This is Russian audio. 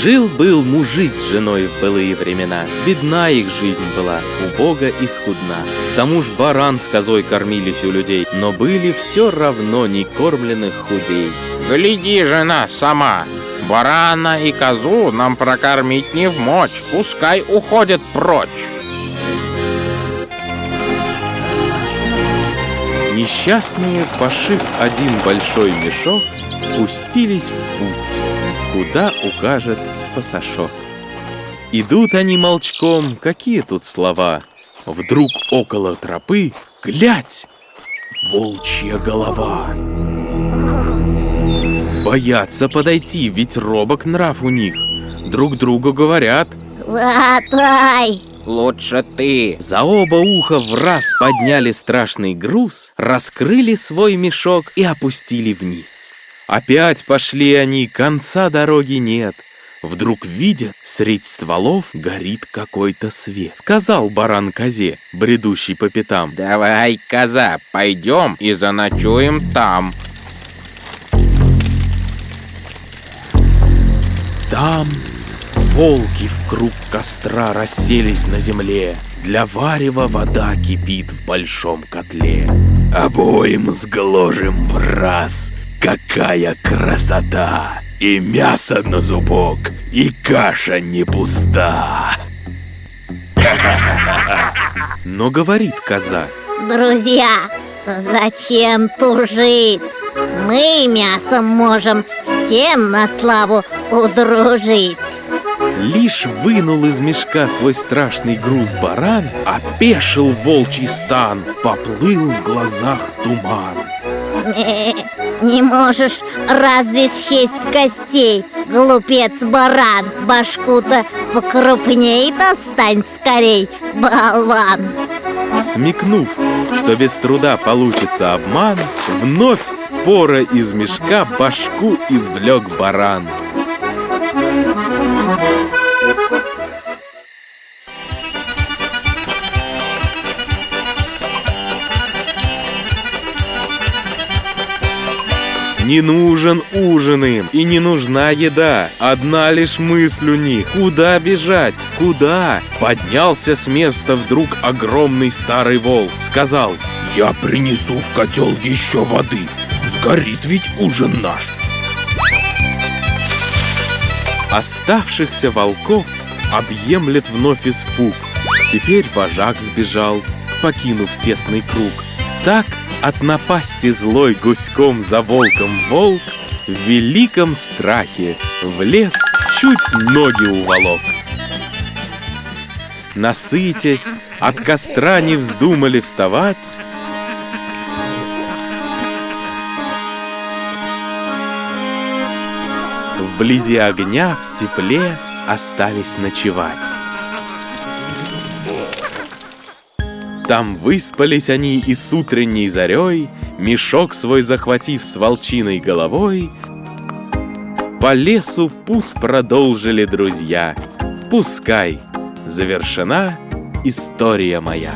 Жил-был мужик с женой в былые времена. Бедна их жизнь была, убога и скудна. К тому ж баран с козой кормились у людей, но были все равно некормленных худей. Гляди, жена, сама, барана и козу нам прокормить не вмочь, пускай уходят прочь. Несчастные, пошив один большой мешок, пустились в путь, куда укажет пасашок. Идут они молчком, какие тут слова. Вдруг около тропы, глядь, волчья голова. Боятся подойти, ведь робок нрав у них. Друг другу говорят: хватай! Лучше ты. За оба уха враз подняли страшный груз, раскрыли свой мешок и опустили вниз. Опять пошли они, конца дороги нет. Вдруг видят, средь стволов горит какой-то свет. Сказал баран козе, бредущий по пятам: Давай, коза, пойдем и заночуем там. Там волки в круг костра расселись на земле. Для варева вода кипит в большом котле. Обоим сгложим в раз, какая красота! И мясо на зубок, и каша не пуста. Но говорит коза: Друзья, зачем тужить? Мы мясом можем всем на славу удружить. Лишь вынул из мешка свой страшный груз баран, опешил волчий стан, поплыл в глазах туман. Не можешь разве счесть костей, глупец-баран? Башку-то покрупней достань скорей, болван! Смекнув, что без труда получится обман, вновь спора из мешка башку извлек баран. Не нужен ужин им и не нужна еда. Одна лишь мысль у них: куда бежать, куда? Поднялся с места вдруг огромный старый волк. Сказал: я принесу в котел еще воды, сгорит ведь ужин наш. Оставшихся волков объемлет вновь испуг. Теперь вожак сбежал, покинув тесный круг. Так от напасти злой гуськом за волком волк в великом страхе в лес чуть ноги уволок. Насытясь, от костра не вздумали вставать. Вблизи огня в тепле остались ночевать. Там выспались они и с утренней зарей, мешок свой захватив с волчиной головой, по лесу путь продолжили друзья. Пускай завершена история моя.